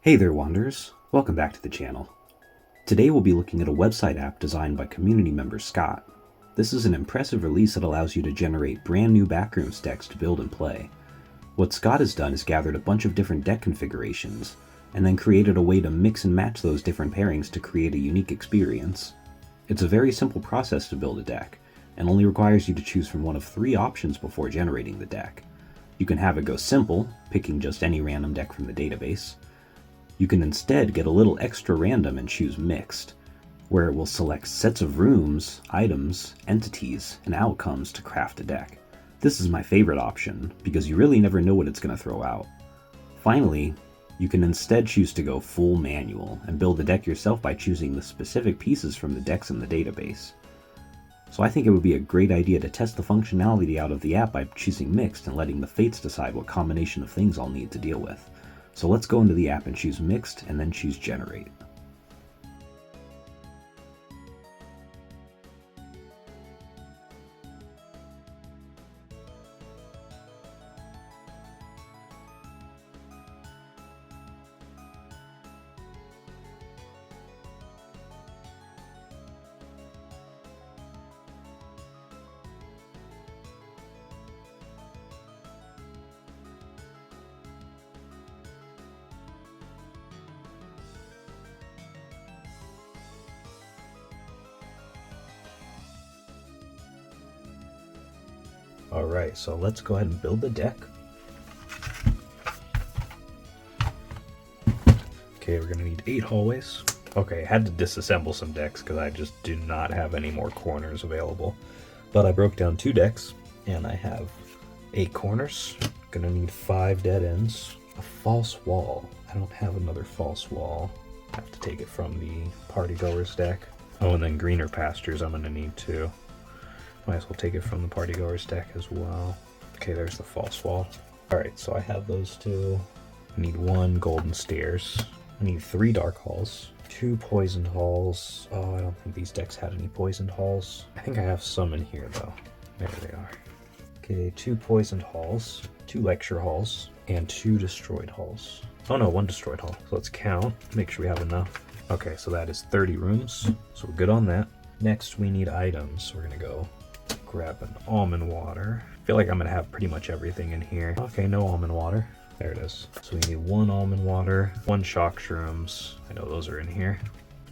Hey there, Wanderers! Welcome back to the channel. Today we'll be looking at a website app designed by community member Scott. This is an impressive release that allows you to generate brand new Backrooms decks to build and play. What Scott has done is gathered a bunch of different deck configurations, and then created a way to mix and match those different pairings to create a unique experience. It's a very simple process to build a deck, and only requires you to choose from one of 3 options before generating the deck. You can have it go simple, picking just any random deck from the database. You can instead get a little extra random and choose mixed, where it will select sets of rooms, items, entities, and outcomes to craft a deck. This is my favorite option, because you really never know what it's going to throw out. Finally, you can instead choose to go full manual and build the deck yourself by choosing the specific pieces from the decks in the database. So I think it would be a great idea to test the functionality out of the app by choosing mixed and letting the fates decide what combination of things I'll need to deal with. So let's go into the app and choose mixed and then choose generate. Alright, so let's go ahead and build the deck. Okay, we're gonna need 8 hallways. Okay, I had to disassemble some decks because I just do not have any more corners available. But I broke down 2 decks, and I have 8 corners. Gonna need 5 dead ends. A false wall. I don't have another false wall. I have to take it from the partygoers deck. Oh, and then greener pastures I'm gonna need too. Might as well take it from the partygoers deck as well. Okay, there's the false wall. Alright, so I have those 2. I need 1 golden stairs. I need 3 dark halls. 2 poisoned halls. Oh, I don't think these decks had any poisoned halls. I think I have some in here though. There they are. Okay, 2 poisoned halls, 2 lecture halls, and 2 destroyed halls. Oh no, 1 destroyed hall. So let's count, make sure we have enough. Okay, so that is 30 rooms. So we're good on that. Next we need items. We're gonna go grab an almond water. I feel like I'm gonna have pretty much everything in here. Okay, no almond water. There it is. So we need 1 almond water, 1 shock shrooms. I know those are in here.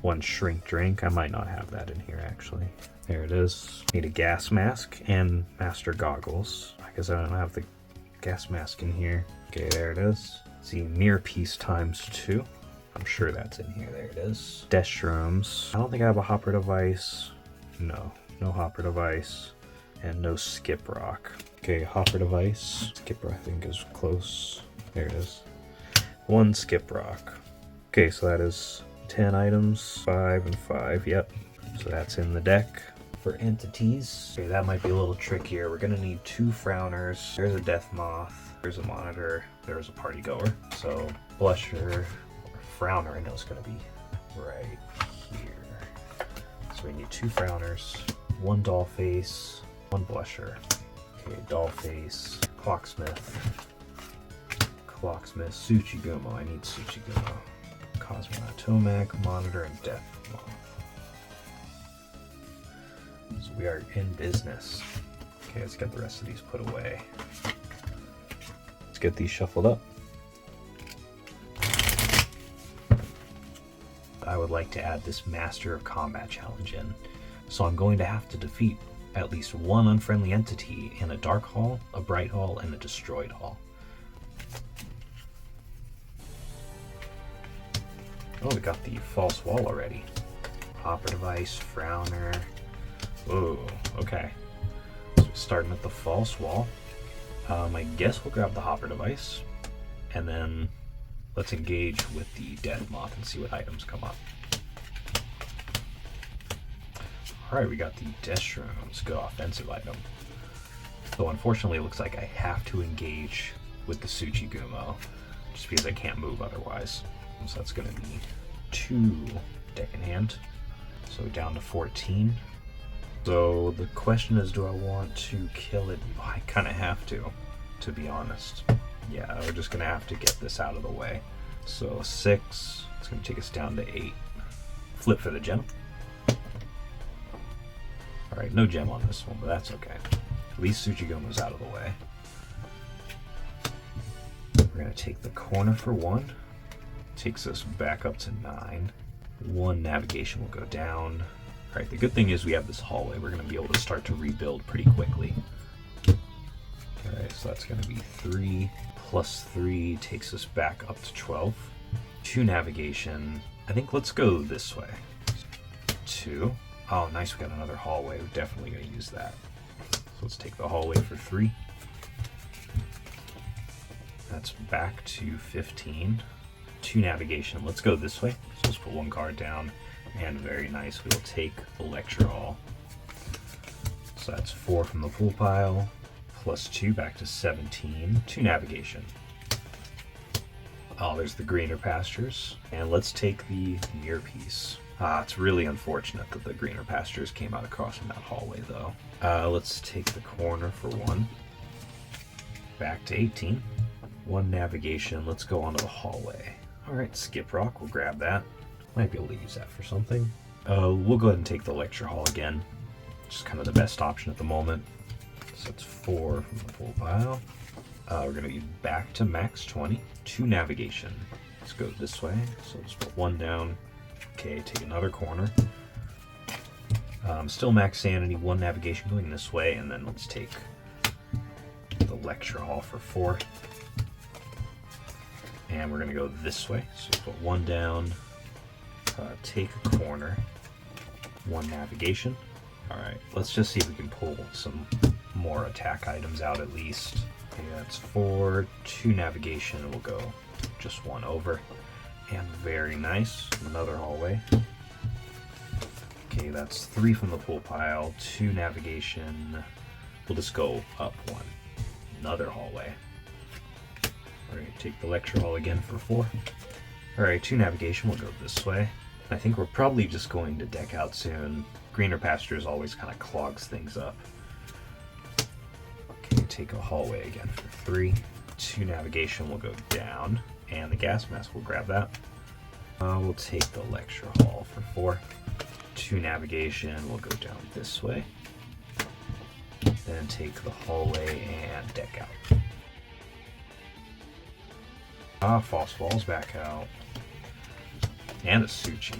1 shrink drink. I might not have that in here actually. There it is. Need a gas mask and master goggles. I guess I don't have the gas mask in here. Okay, there it is. See, mirror piece times 2. I'm sure that's in here. There it is. Death shrooms. I don't think I have a hopper device. No hopper device. And no skip rock. Okay, hopper device. Skip rock I think is close. There it is. 1 skip rock. Okay, so that is 10 items. 5 and 5, yep. So that's in the deck. For entities, okay, that might be a little trickier. We're gonna need 2 frowners. There's a death moth. There's a monitor. There's a party goer. So blusher or frowner I know is gonna be right here. So we need 2 frowners, 1 doll face, 1 blusher. Okay, doll face, clocksmith, Tsuchigumo. I need Tsuchigumo. Cosmonautomac, monitor, and death moth. So we are in business. Okay, let's get the rest of these put away. Let's get these shuffled up. I would like to add this Master of Combat challenge in. So I'm going to have to defeat at least 1 unfriendly entity in a dark hall, a bright hall, and a destroyed hall. Oh, we got the false wall already. Hopper device, frowner. Whoa, okay. So starting at the false wall. I guess we'll grab the hopper device, and then let's engage with the death moth and see what items come up. Alright, we got the death shrooms, good offensive item. Though unfortunately it looks like I have to engage with the Tsuchigumo, just because I can't move otherwise. So that's gonna be 2 deck in hand. So down to 14. So the question is, do I want to kill it? Oh, I kinda have to be honest. Yeah, we're just gonna have to get this out of the way. So 6, it's going to take us down to 8. Flip for the gem. Alright, no gem on this one, but that's okay. At least Tsuchigumo's out of the way. We're going to take the corner for 1. Takes us back up to 9. 1 navigation will go down. Alright, the good thing is we have this hallway. We're going to be able to start to rebuild pretty quickly. Alright, so that's going to be 3 plus 3 takes us back up to 12. 2 navigation. I think let's go this way. 2. Oh, nice, we got another hallway. We're definitely going to use that. So let's take the hallway for 3. That's back to 15. 2 navigation. Let's go this way. So let's put 1 card down. And very nice, we will take the lecture hall. So that's 4 from the pool pile. Plus 2 back to 17. 2 navigation. Oh, there's the greener pastures. And let's take the mirror piece. It's really unfortunate that the greener pastures came out across from that hallway, though. Let's take the corner for 1. Back to 18. 1 navigation. Let's go onto the hallway. Alright, skip rock. We'll grab that. Might be able to use that for something. We'll go ahead and take the lecture hall again. Just kind of the best option at the moment. So it's 4 from the full pile. We're going to be back to max 20. 2 navigation. Let's go this way. So just put 1 down. Okay, take another corner. Still max sanity. 1 navigation going this way. And then let's take the lecture hall for 4. And we're going to go this way. So put 1 down. Take a corner. 1 navigation. Alright, let's just see if we can pull some more attack items out at least. Okay, that's 4. 2 navigation. We'll go just 1 over. And very nice. Another hallway. Okay, that's 3 from the pool pile. 2 navigation. We'll just go up 1. Another hallway. Alright, take the lecture hall again for 4. Alright, 2 navigation. We'll go this way. I think we're probably just going to deck out soon. Greener pastures always kind of clogs things up. Okay, take a hallway again for 3. 2 navigation will go down, and the gas mask will grab that. We'll take the lecture hall for 4. 2 navigation will go down this way. Then take the hallway and deck out. False walls back out. And a Tsuchi.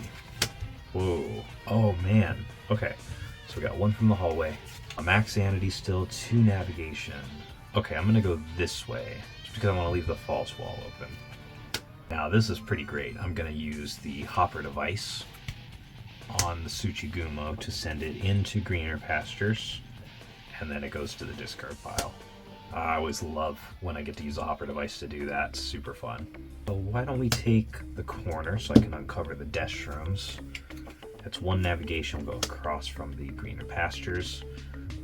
Whoa. Oh man. Okay. So we got 1 from the hallway. A max sanity still, 2 navigation. Okay, I'm gonna go this way. Just because I want to leave the false wall open. Now this is pretty great. I'm gonna use the hopper device on the Tsuchigumo to send it into greener pastures. And then it goes to the discard pile. I always love when I get to use a hopper device to do that. It's super fun. So why don't we take the corner so I can uncover the desk rooms. That's 1 navigation. We'll go across from the greener pastures.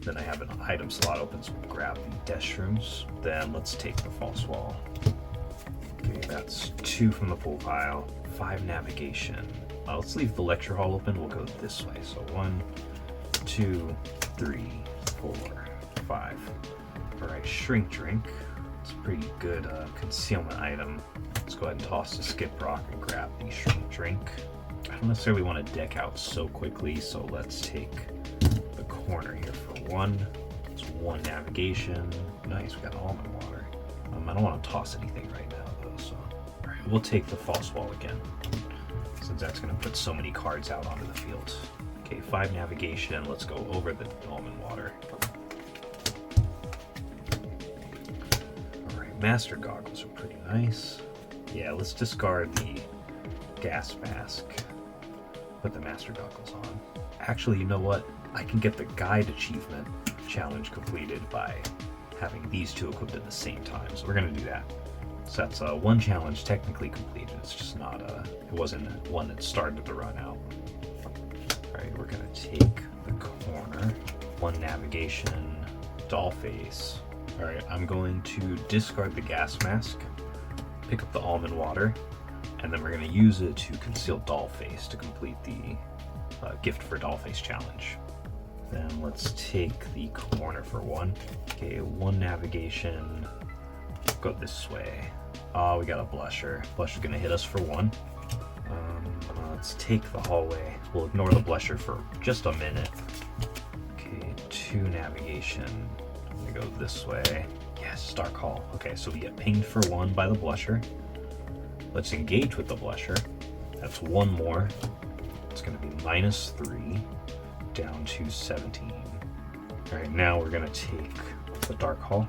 Then I have an item slot open, so we'll grab the desk rooms. Then let's take the false wall. Okay, that's 2 from the pool pile. 5 navigation. Let's leave the lecture hall open. We'll go this way. So 1, 2, 3, 4, 5. Alright, shrink drink. It's a pretty good concealment item. Let's go ahead and toss the skip rock and grab the shrink drink. I don't necessarily want to deck out so quickly, so let's take the corner here for 1. It's 1 navigation. Nice, we got almond water. I don't want to toss anything right now though, so. Alright, we'll take the false wall again, since that's going to put so many cards out onto the field. Okay, 5 navigation. Let's go over the almond water. Master goggles are pretty nice. Yeah, let's discard the gas mask. Put the master goggles on. Actually, you know what? I can get the guide achievement challenge completed by having these 2 equipped at the same time. So we're going to do that. So that's 1 challenge technically completed. It's just not it wasn't one that started to run out. Alright, we're going to take the corner. 1 navigation. Doll face. Alright, I'm going to discard the gas mask, pick up the almond water, and then we're going to use it to conceal Dollface to complete the Gift for Dollface challenge. Then let's take the corner for 1. Okay, 1 navigation, go this way. Oh, we got a blusher. Blusher's gonna hit us for 1. Let's take the hallway. We'll ignore the blusher for just a minute. Okay, 2 navigation. I'm gonna go this way. Yes, Dark Hall. Okay, so we get pinged for 1 by the blusher. Let's engage with the blusher. That's 1 more. It's gonna be -3 down to 17. All right, now we're gonna take the Dark Hall.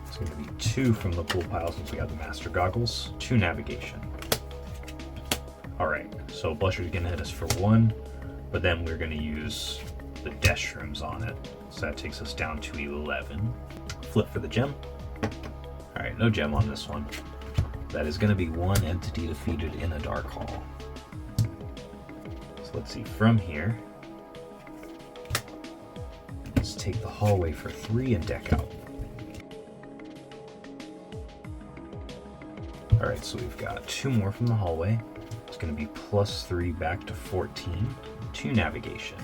It's gonna be 2 from the pool pile since we have the Master Goggles. 2 navigation. All right, so blusher's gonna hit us for 1, but then we're gonna use the desk rooms on it. So that takes us down to 11. Flip for the gem. All right, no gem on this one. That is gonna be 1 entity defeated in a Dark Hall. So let's see, from here, let's take the hallway for 3 and deck out. All right, so we've got 2 more from the hallway. It's going to be +3 back to 14. 2 navigation.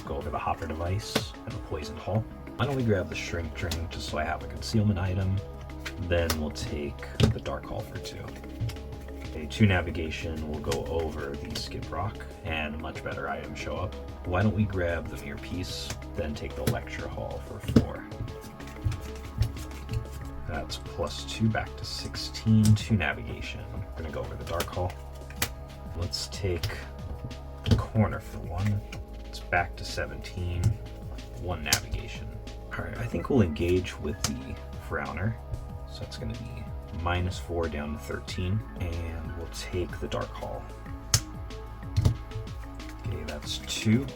Go over the hopper device and the poison hall. Why don't we grab the shrink drink just so I have a concealment item. Then we'll take the Dark Hall for 2. Okay, 2 navigation. We'll go over the skip rock and much better items show up. Why don't we grab the mirror piece, then take the lecture hall for 4. That's +2 back to 16, 2 navigation. We're gonna go over the Dark Hall. Let's take the corner for 1. It's back to 17, 1 navigation. All right, I think we'll engage with the Frowner. So it's gonna be -4 down to 13, and we'll take the Dark Hall. Okay, that's 2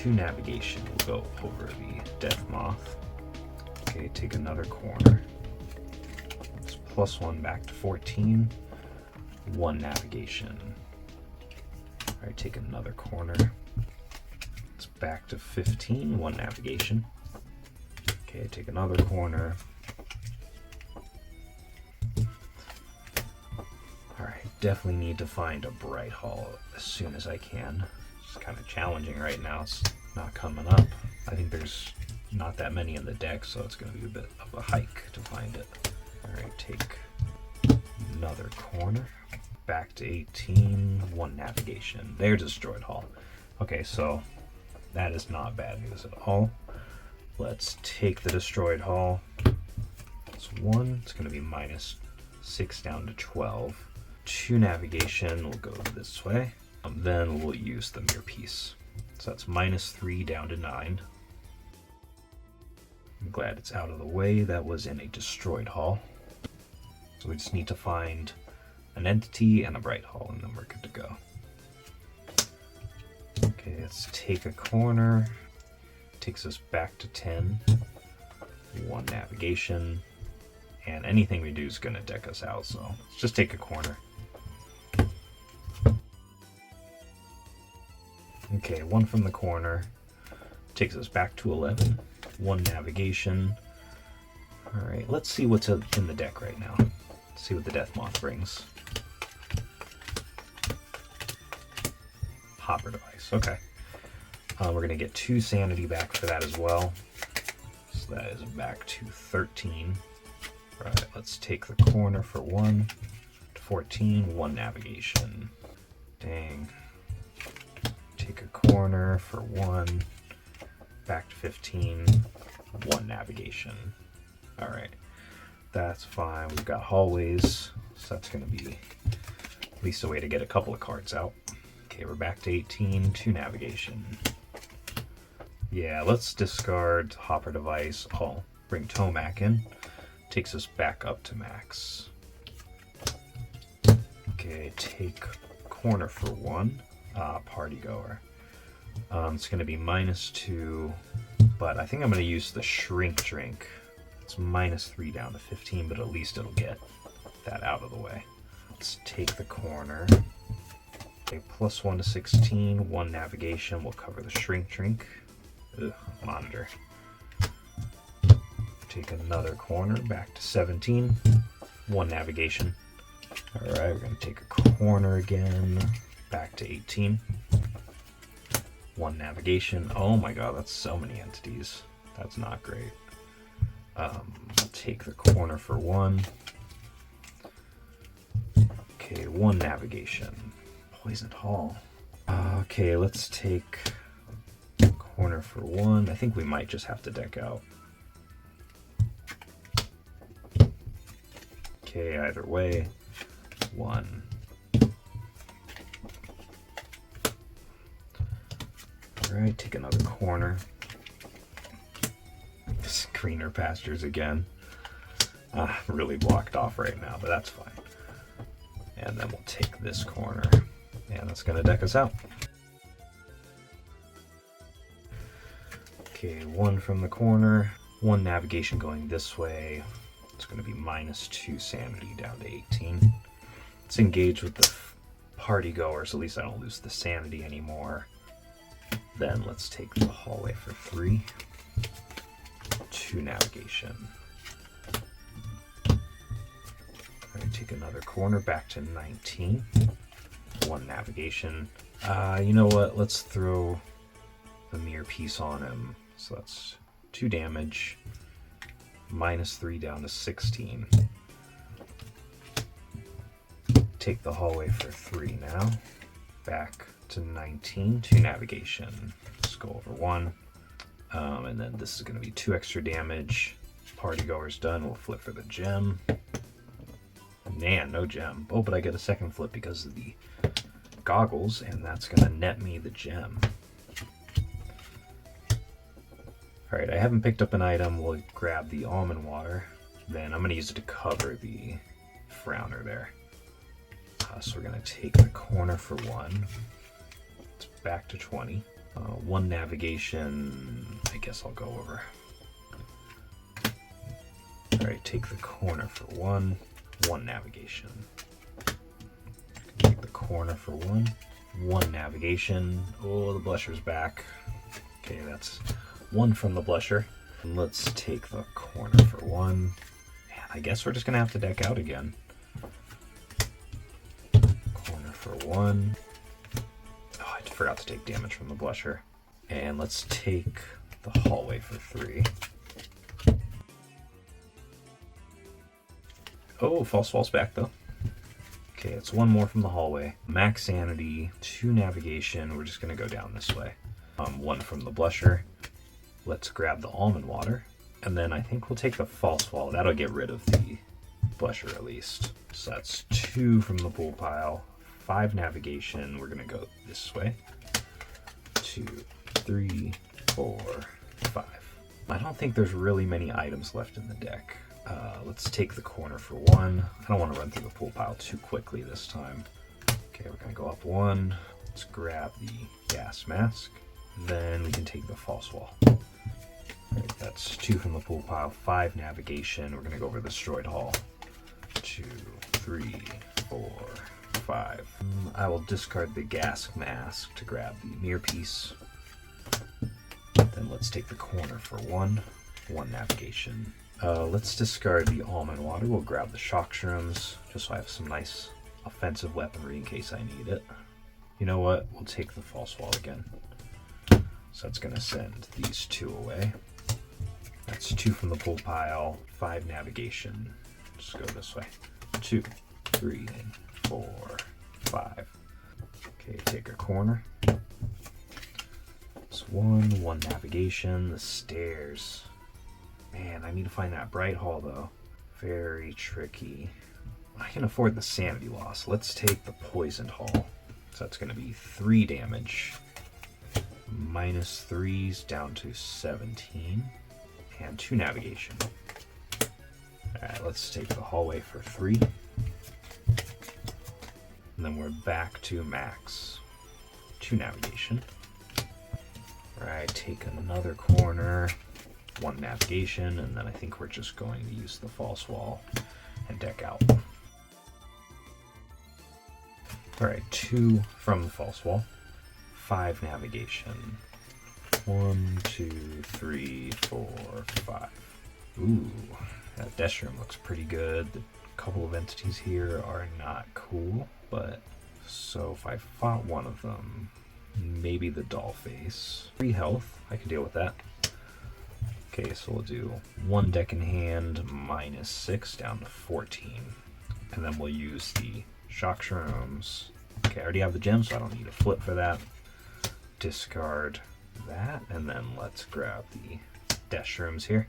navigation. We'll go over the Death Moth. Okay, take another corner. +1 back to 14, 1 navigation. All right, take another corner. It's back to 15, 1 navigation. Okay, take another corner. All right, definitely need to find a Bright Hall as soon as I can. It's kind of challenging right now. It's not coming up. I think there's not that many in the deck, so it's going to be a bit of a hike to find it. All right, take another corner. Back to 18, 1 navigation. They're destroyed hall. Okay, so that is not bad news at all. Let's take the destroyed hall. It's 1. It's going to be -6 down to 12. 2 navigation. We'll go this way. Then we'll use the mirror piece. So that's -3 down to 9. I'm glad it's out of the way. That was in a destroyed hall. So we just need to find an entity and a Bright Hall, and then we're good to go. Okay, let's take a corner. Takes us back to 10. 1 navigation. And anything we do is going to deck us out, so let's just take a corner. Okay, 1 from the corner. Takes us back to 11. 1 navigation. All right, let's see what's in the deck right now. Let's see what the Death Moth brings. Hopper device, okay. We're gonna get 2 sanity back for that as well. So that is back to 13. All right, let's take the corner for 1 to 14, 1 navigation. Dang. Take a corner for 1, back to 15, 1 navigation. All right, that's fine. We've got hallways, so that's going to be at least a way to get a couple of cards out. Okay, we're back to 18, 2 navigation. Yeah, let's discard hopper device. I'll bring Tomac in. Takes us back up to max. Okay, take corner for 1. Party goer. It's going to be -2, but I think I'm going to use the shrink drink. It's -3 down to 15, but at least it'll get that out of the way. Let's take the corner. Okay, +1 to 16, 1 navigation. We'll cover the shrink drink. Ugh, monitor. Take another corner, back to 17, 1 navigation. All right, we're going to take a corner again, back to 18, 1 navigation. Oh my god, that's so many entities. That's not great. I'll take the corner for 1. Okay, 1 navigation. Poisoned Hall. Okay, let's take corner for 1. I think we might just have to deck out. Okay, either way, 1. Alright, take another corner. Greener pastures again. Really blocked off right now, but that's fine. And then we'll take this corner, and that's going to deck us out. Okay, 1 from the corner, 1 navigation going this way. It's going to be -2 sanity down to 18. Let's engage with the party goers. At least I don't lose the sanity anymore. Then let's take the hallway for 3. 2 navigation. Alright, take another corner back to 19. 1 navigation. You know what? Let's throw the mirror piece on him. So that's 2 damage. -3 down to 16. Take the hallway for 3 now. Back to 19. 2 navigation. Let's go over 1. And then this is going to be 2 extra damage. Party goer's done. We'll flip for the gem. Man, no gem. Oh, but I get a second flip because of the goggles, and that's going to net me the gem. Alright, I haven't picked up an item. We'll grab the almond water. Then I'm going to use it to cover the frowner there. So we're going to take the corner for 1. It's back to 20. 1 navigation. I guess I'll go over. Alright, take the corner for 1. 1 navigation. Take the corner for 1. 1 navigation. Oh, the blusher's back. Okay, that's 1 from the blusher. And let's take the corner for 1. Man, I guess we're just gonna have to deck out again. Corner for 1. Oh, I forgot to take damage from the blusher. And let's take the hallway for 3. Oh, false wall's back though. Okay, it's 1 more from the hallway. Max sanity, 2 navigation. We're just gonna go down this way. 1 from the blusher. Let's grab the almond water. And then I think we'll take the false wall. That'll get rid of the blusher at least. So that's 2 from the pool pile. 5 navigation. We're gonna go this way. 2, 3, 4, 5. I don't think there's really many items left in the deck. Let's take the corner for 1. I don't want to run through the pool pile too quickly this time. Okay, we're going to go up 1. Let's grab the gas mask. Then we can take the false wall. Right, that's 2 from the pool pile. 5 navigation. We're going to go over the destroyed hall. 2, 3, 4, 5. I will discard the gas mask to grab the mirror piece. Then let's take the corner for 1. 1 navigation. Let's discard the almond water. We'll grab the shock shrooms, just so I have some nice offensive weaponry in case I need it. You know what? We'll take the false wall again. So that's going to send these 2 away. That's 2 from the pool pile. 5 navigation. Just go this way. 2, 3, 4, 5. Okay, take a corner. It's 1 navigation. The stairs. Man, I need to find that bright hall though. Very tricky. I can afford the sanity loss. Let's take the poisoned hall. So that's going to be 3 damage. -3s down to 17. And 2 navigation. Alright, let's take the hallway for 3. And then we're back to max. 2 navigation. Alright, take another corner. 1 navigation, and then I think we're just going to use the false wall and deck out. Alright, 2 from the false wall. 5 navigation. 1, 2, 3, 4, 5. Ooh, that desk room looks pretty good. The couple of entities here are not cool, but so if I fought one of them, maybe the doll face. 3 health, I can deal with that. Okay, so we'll do 1 deck in hand, -6 down to 14. And then we'll use the Shock Shrooms. Okay, I already have the gem, so I don't need a flip for that. Discard that, and then let's grab the Death Shrooms here.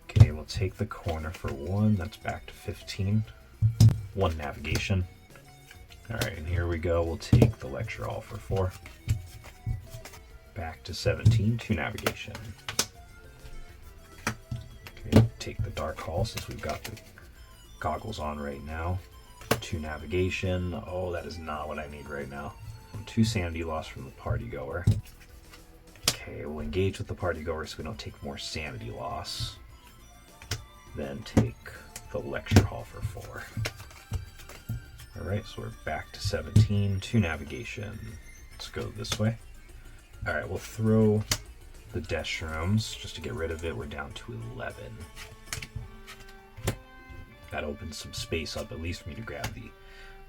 Okay, we'll take the corner for 1. That's back to 15. 1 navigation. Alright, and here we go. We'll take the Lecture Hall for 4. Back to 17. 2 navigation. Okay, take the Dark Hall since we've got the goggles on right now. 2 navigation. Oh, that is not what I need right now. 2 sanity loss from the party goer. Okay, we'll engage with the party goer so we don't take more sanity loss. Then take the Lecture Hall for 4. Alright, so we're back to 17, 2 navigation. Let's go this way. Alright, we'll throw the Death Shrooms just to get rid of it. We're down to 11. That opens some space up, at least for me to grab the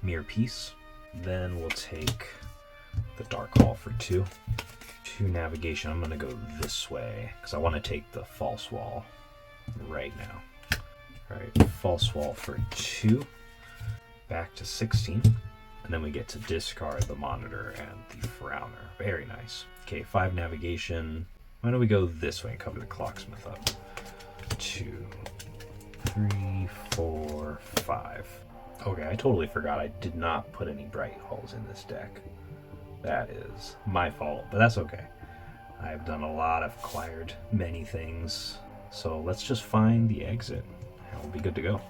Mirror Piece. Then we'll take the Dark Hall for 2. 2 navigation. I'm going to go this way because I want to take the False Wall right now. Alright, False Wall for 2. Back to 16. And then we get to discard the Monitor and the Frowner. Very nice. Okay, 5 navigation. Why don't we go this way and cover the Clocksmith up? 2, 3, 4, 5. Okay, I totally forgot I did not put any Bright Halls in this deck. That is my fault, but that's okay. I've done a lot, I've acquired many things. So let's just find the exit and we'll be good to go.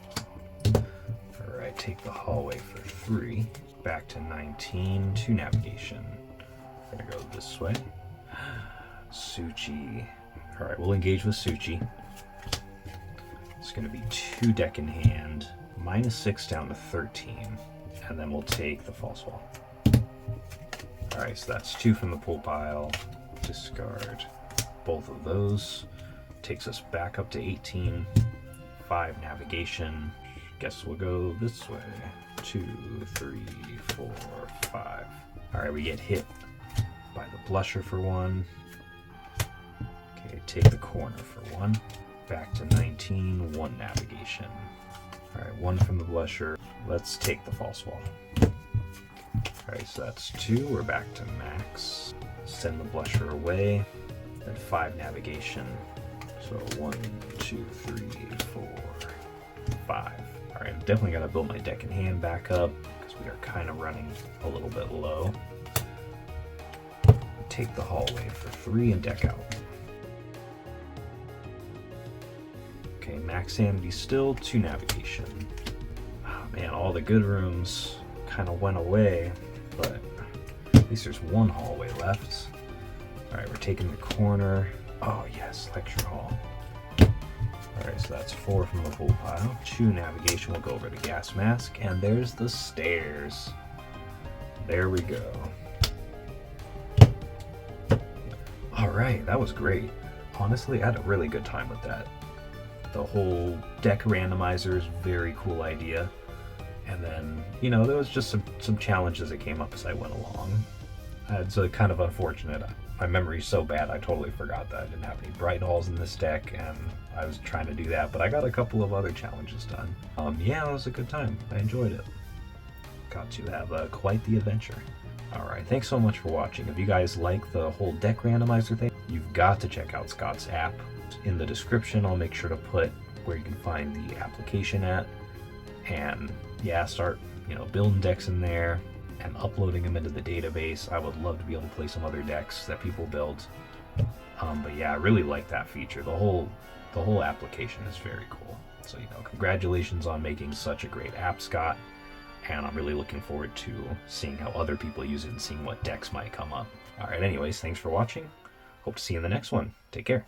Alright, take the hallway for 3. Back to 19, 2 navigation. We're gonna go this way. Suchi. Alright, we'll engage with Suchi. It's gonna be 2 deck in hand. -6 down to 13. And then we'll take the False Wall. Alright, so that's 2 from the pool pile. Discard both of those. Takes us back up to 18. 5 navigation. Guess we'll go this way. 2, 3, 4, 5. Alright, we get hit by the Blusher for 1. Okay, take the corner for 1. Back to 19, 1 navigation. Alright, 1 from the Blusher. Let's take the False Wall. Alright, so that's 2. We're back to max. Send the Blusher away. Then 5 navigation. So 1, 2, 3, 4, 5. Alright, I'm definitely got to build my deck in hand back up because we are kind of running a little bit low. Take the hallway for 3 and deck out. Okay, max sanity still, 2 navigation. Oh man, all the good rooms kind of went away, but at least there's 1 hallway left. Alright, we're taking the corner. Oh yes, Lecture Hall. Alright, so that's 4 from the pool pile. 2 navigation, we'll go over to Gas Mask, and there's the stairs. There we go. Alright, that was great. Honestly, I had a really good time with that. The whole deck randomizer is very cool idea. And then, you know, there was just some challenges that came up as I went along. It's kind of unfortunate. My memory's so bad, I totally forgot that I didn't have any Bright Halls in this deck, and I was trying to do that, but I got a couple of other challenges done. Yeah, it was a good time. I enjoyed it. Got to have quite the adventure. Alright, thanks so much for watching. If you guys like the whole deck randomizer thing, you've got to check out Scott's app. In the description, I'll make sure to put where you can find the application at. And yeah, start, you know, building decks in there and uploading them into the database. I would love to be able to play some other decks that people build. But yeah, I really like that feature. The whole application is very cool. So, you know, congratulations on making such a great app, Scott. And I'm really looking forward to seeing how other people use it and seeing what decks might come up. Alright, anyways, thanks for watching. Hope to see you in the next one. Take care.